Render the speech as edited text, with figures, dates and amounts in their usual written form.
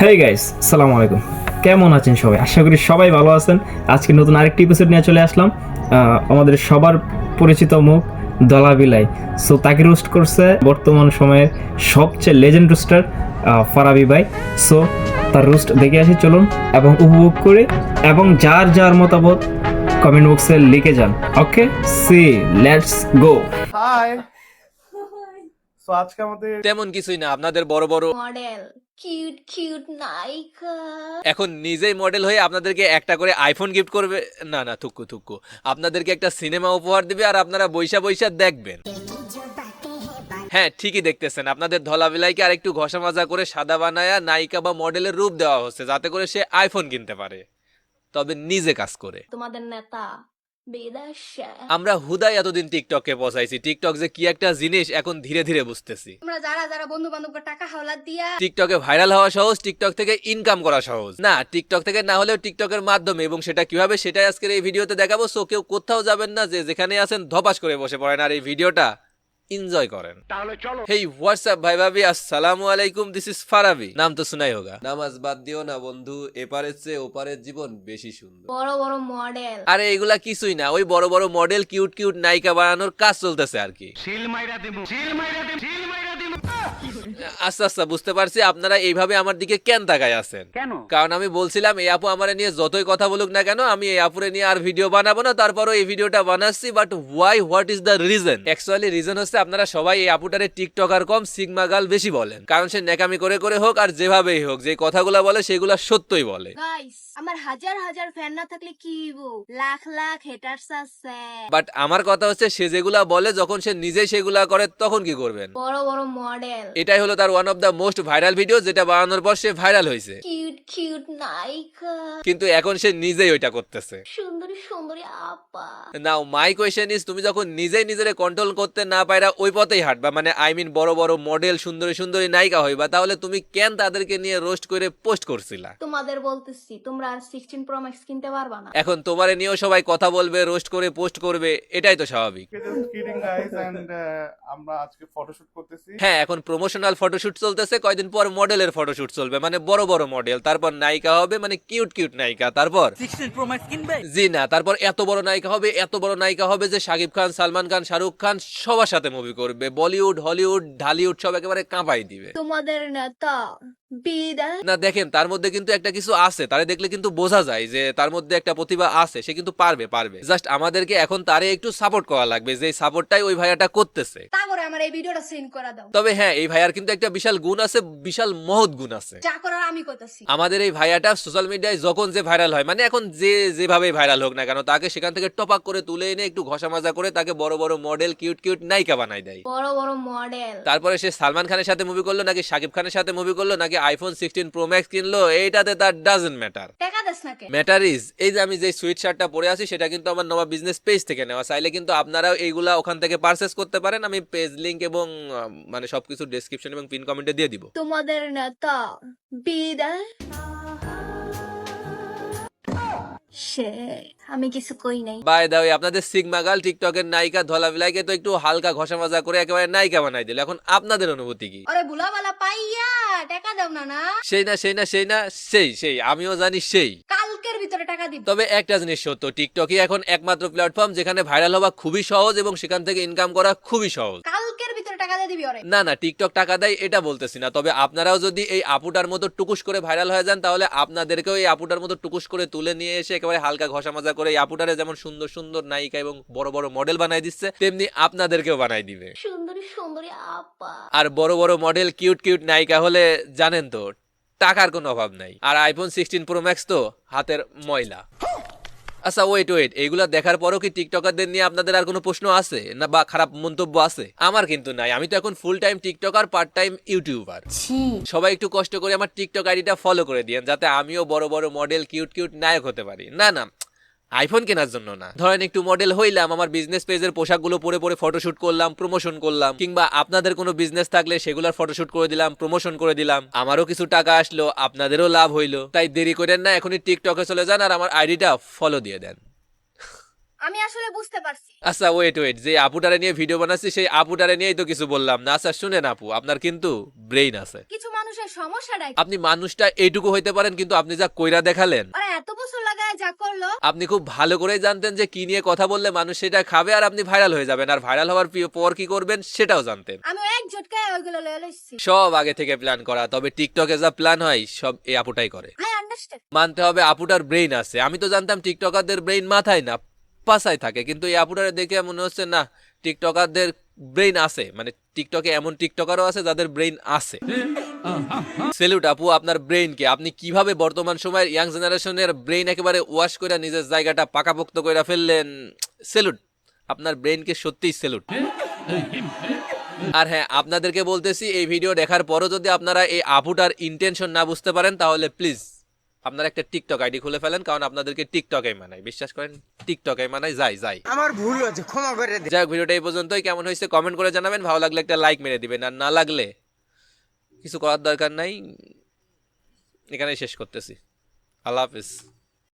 Hey guys, আসসালামু আলাইকুম। কেমন আছেন সবাই? আশা করি সবাই ভালো আছেন। আজকে নতুন আরেকটি এপিসোড নিয়ে চলে আসলাম। আমাদের সবার পরিচিত মুখ দলা বিলাই। সো তাকে রোস্ট করছে বর্তমান সময়ের সবচেয়ে লেজেন্ড রোস্টার ফারাবি ভাই। সো তার রোস্ট দেখে আসি চলুন এবং উপভোগ করে এবং যার যার মতামত কমেন্ট বক্সে লিখে যান। Okay, see let's go. Hi. So আজকে আমাদের তেমন কিছুই না, আপনাদের বড় বড় মডেল কিউট কিউট নায়িকা এখন নিজেই মডেল হয়ে আপনাদেরকে একটা করে আইফোন গিফট করবে। না না, থুক্কু থুক্কু, আপনাদেরকে একটা সিনেমা উপহার দিবে আর আপনারা বৈশা বৈশা দেখবেন। হ্যাঁ, ঠিকই দেখতেছেন, আপনাদের ধলাবিলাইকে আর একটু ঘষা মাজা করে সাদা বানায়া নায়িকা বা মডেলের রূপ দেওয়া হচ্ছে যাতে করে সে আইফোন কিনতে পারে, তবে নিজে কাজ করে। তোমাদের নেতা বেদাশা। আমরা হুদাই এতদিন টিকটককে পচাইছি, টিকটক যে কি একটা জিনিস এখন ধীরে ধীরে বুঝতেছি। তোমরা যারা যারা বন্ধু বান্ধবকে টাকা হাওলাত দিয়া টিকটকে ভাইরাল হওয়া সহজ, টিকটক থেকে ইনকাম করা সহজ না, টিকটক থেকে না হলেও টিকটকের মাধ্যমে, এবং সেটা কিভাবে সেটাই আজকের এই ভিডিওতে দেখাবো। সো কেউ কোথাও যাবেন না, যে যেখানে আছেন ধপাস করে বসে পড়েন আর এই ভিডিওটা এনজয় করেন। হেই হোয়াটসঅ্যাপ ভাই ভাবি, আসসালামু আলাইকুম, দিস ইজ ফারাবি। নাম তো শুনাই হোগা। নামাজ বাদ দিও না বন্ধু, এপারের চেয়ে ওপারের জীবন বেশি সুন্দর। বড় বড় মডেল আরে এগুলা কিছুই না, ওই বড় বড় মডেল কিউট কিউট নায়িকা বানানোর কাজ চলতেছে আর কি। আচ্ছা আচ্ছা, বুঝতে পারছি আপনারা এইভাবে আমার দিকে কেন তাকায় আছেন। কারণ আমি বলছিলাম এই আপু আমারে নিয়ে যতই কথা বলুক না কেন, আমি এই আপুরে নিয়ে আর ভিডিও বানাবো না, তারপরও এই ভিডিওটা বানাচ্ছি। But why, what is the reason? Actually reason হচ্ছে আপনারা সবাই এই আপুটারে টিকটকার কম সিগমা গার্ল বেশি বলেন, কারণ সে নেকামি করে করে হোক আর যেভাবেই হোক, যে কথাগুলো বলে সেগুলো সত্যই বলে। গাইস, আমার হাজার হাজার ফ্যান না থাকলে কি হইবো, লাখ লাখ হেটারস আছে। বাট আমার কথা হচ্ছে সে যেগুলা বলে যখন সে নিজেই সেগুলা করে তখন কি করবেন? বড় বড় মডেল এটাই হলো তার one of the most viral video, যেটা বানানোর পর সে ভাইরাল হয়েছে, কিউট কিউট নায়িকা, কিন্তু এখন সে নিজেই ওইটা করতেছে। সুন্দরী সুন্দরী আপা। নাও মাই কোয়েশ্চেন ইজ, তুমি যখন নিজেই নিজেরে কন্ট্রোল করতে না পাইরা ওই পথেই হাঁটবা, মানে আই মিন বড় বড় মডেল সুন্দরী সুন্দরী নায়িকা হইবা, তাহলে তুমি কেন তাদেরকে নিয়ে রোস্ট করে পোস্ট করছিলা? তোমাদের বলতেছি, তোমরা আর 16 প্রো ম্যাক্স কিনতে পারবা না। এখন তোমারে নিয়েও সবাই কথা বলবে, রোস্ট করে পোস্ট করবে, এটাই তো স্বাভাবিক। জাস্ট কিডিং গাইস এন্ড আমরা আজকে ফটোশুট করতেছি। হ্যাঁ, এখন প্রমোশনাল ফটোশুট চলতেছে, কয়দিন পর মডেলের ফটোশুট চলবে, মানে বড় বড় মডেল, তারপর নায়িকা হবে, মানে কিউট কিউট নায়িকা, তারপর 16 Pro Max কিনবে? জি না, তারপর এত বড় নায়িকা হবে, এত বড় নায়িকা হবে যে শাকিব খান, সালমান খান, শাহরুখ খান সবার সাথে মুভি করবে, বলিউড হলিউড ঢালিউড সব একেবারে কাঁপাই দিবে। তোমাদের নেতা বিদায়। না দেখেন, তার মধ্যে কিন্তু একটা কিছু আছে, তারে দেখলে কিন্তু বোঝা যায় যে তার মধ্যে একটা প্রতিভা আছে, সে কিন্তু পারবে পারবে। জাস্ট আমাদেরকে এখন তারে একটু সাপোর্ট করা লাগবে, যে সাপোর্টটাই ওই ভাইয়াটা করতেছে। তা করে আমার এই ভিডিওটা সেন্ড করে দাও। তবে হ্যাঁ, এই ভাইয়ার কিন্তু একটা বিশাল গুণ আছে, বিশাল মহৎ গুণ আছে। যা করার আমি করতেছি। আমাদের এই ভাইয়াটা সোশ্যাল মিডিয়ায় যখন যে ভাইরাল হয়, মানে এখন যে যেভাবে ভাইরাল হোক না কেন, তাকে সেখান থেকে টপাক করে তুলে এনে একটু ঘষা মাজা করে তাকে বড় বড় মডেল কিউট কিউট নায়িকা বানাই দেয়। বড় বড় মডেল। তারপরে সে সালমান খানের সাথে মুভি করলো নাকি শাকিব খানের সাথে মুভি করলো নাকি আইফোন 16 প্রো ম্যাক্স কিনলো, এইটাতে তার ডাজন্ট ম্যাটার। টাকা দেস না কে? ম্যাটার ইজ, এই যে আমি যে সুইট শার্টটা পরে আছি সেটা কিন্তু আমার নবা বিজনেস পেজ থেকে নেওয়া, চাইলে কিন্তু আপনারাও এইগুলা ওখান থেকে পারচেজ করতে পারেন। আমি পেজ লিংক এবং মানে সবকিছু ডেসক্রিপশন এবং পিন কমেন্টে দিয়ে দিব। তোমাদের নেতা বিদায়। সে আমি কিছু কই নাই। বাই দা ওয়ে, আপনাদের সিগমা গার্ল টিকটকের নায়িকা ধলাবিলাইকে তো একটু হালকা ঘষা মাজা করে একেবারে নায়িকা বানাই দিল, এখন আপনাদের অনুভূতি কি? আরে বুলাবালা পাইয়া টাকা দাও না না। সেই না সেই না সেই না সেই সেই, আমিও জানি সেই। কালকের ভিতরে টাকা দিব। তবে একটা জিনিস সত্য, টিকটকই এখন একমাত্র প্ল্যাটফর্ম যেখানে ভাইরাল হওয়া খুবই সহজ এবং সেখান থেকে ইনকাম করা খুবই সহজ। কালকের ভিতরে টাকা দিয়ে দিবি ওরে। না না, টিকটক টাকা দেয় এটা বলতেছি না, তবে আপনারাও যদি এই আপুটার মতো টুকুস করে ভাইরাল হয়ে যান, তাহলে আপনাদেরকেও এই আপুটার মতো টুকুস করে তুলে নিয়ে এসে একেবারে হালকা ঘষা মাজা করে এই আপুটারে যেমন সুন্দর সুন্দর নায়িকা এবং বড় বড় মডেল বানাই দিচ্ছে, তেমনি আপনাদেরকেও বানাই দিবে সুন্দরী সুন্দরী আপা। আর বড় বড় মডেল কিউট কিউট নায়িকা হলে জানেন তো টাকার কোনো অভাব নাই, আর আইফোন 16 প্রো ম্যাক্স তো হাতের ময়লা। আচ্ছা ওয়েট ওয়েট, এইগুলা দেখার পরও কি টিকটকারদের নিয়ে আপনাদের আর কোনো প্রশ্ন আছে না বা খারাপ মন্তব্য আছে? আমার কিন্তু নাই, আমি তো এখন full time TikToker, part time YouTuber. সবাই একটু কষ্ট করে আমার টিকটক আইডিটা ফলো করে দিয়েন, যাতে আমিও বড় বড় মডেল কিউট কিউট নায়ক হতে পারি। না না, আইফোন কেনার জন্য না, ধরেন একটু মডেল হইলাম, আমার বিজনেস পেজের পোশাকগুলো পরে পরে ফটোশুট করলাম, প্রমোশন করলাম, কিংবা আপনাদের কোনো বিজনেস থাকলে সেগুলোর ফটোশুট করে দিলাম, প্রমোশন করে দিলাম, আমারও কিছু টাকা আসলো, আপনাদেরও লাভ হইলো। তাই দেরি করেন না, এখনই টিকটকে চলে যান আর আমার আইডিটা ফলো দিয়ে দেন। আমি আসলে বুঝতে পারছি। আচ্ছা ওয়েট ওয়েট, যে আপুটারে নিয়ে ভিডিও বানাচ্ছি সেই আপুটারে নিয়েই তো কিছু বললাম না। আচ্ছা শুনেন আপু, আপনার কিন্তু ব্রেইন আছে। কিছু মানুষের সমস্যাটাই, আপনি মানুষটা এইটুকু হইতে পারেন, কিন্তু আপনি যা কইরা দেখালেন, ওরা এত বছর লাগায় যা করলো। আপনি খুব ভালো করেই জানতেন যে কি নিয়ে কথা বললে মানুষ সেটা খাবে আর আপনি ভাইরাল হয়ে যাবেন, আর ভাইরাল হওয়ার পর কি করবেন সেটাও জানতেন। আমি এক ঝটকায় ওইগুলো লয়ে লইছি। সব আগে থেকে প্ল্যান করা, তবে টিকটকে যা প্ল্যান হয় সব এই আপুটাই করে। I understand. মানতে হবে আপুটার ব্রেইন আছে। আমি তো জানতাম টিকটকারদের ব্রেইন মাথায় না পাছায় থাকে, কিন্তু এই আপুটারে দেখে মনে হচ্ছে না টিকটকারদের ব্রেইন আছে, মানে টিকটকে এমন টিকটকারও আছে যাদের ব্রেইন আছে। সেলুট আপু আপনার ব্রেইনকে। আপনি কিভাবে বর্তমান সময়ের ইয়াং জেনারেশনের ব্রেইন একেবারে ওয়াশ করে নিজের জায়গাটা পাকাপোক্ত করে ফেললেন। সেলুট, আপনার ব্রেইনকে সত্যিই সেলুট। আর হ্যাঁ, আপনাদেরকে বলতেছি এই ভিডিও দেখার পরও যদি আপনারা এই আপুটার ইন্টেনশন না বুঝতে পারেন তাহলে প্লিজ আপনারা একটা টিকটক আইডি খুলে ফেলেন, কারণ আপনাদেরকে টিকটকে মানায়, বিশ্বাস করেন টিকটকে মানায়। যাই আমার ভুল হয়েছে, ক্ষমা করে দে। যাই হোক, ভিডিওটা এই পর্যন্তই। কেমন হয়েছে কমেন্ট করে জানাবেন, ভালো লাগলে একটা লাইক মেরে দিবেন, আর না লাগলে কিছু করার দরকার নাই, এখানেই শেষ করতেছি। আল্লাহ হাফিজ।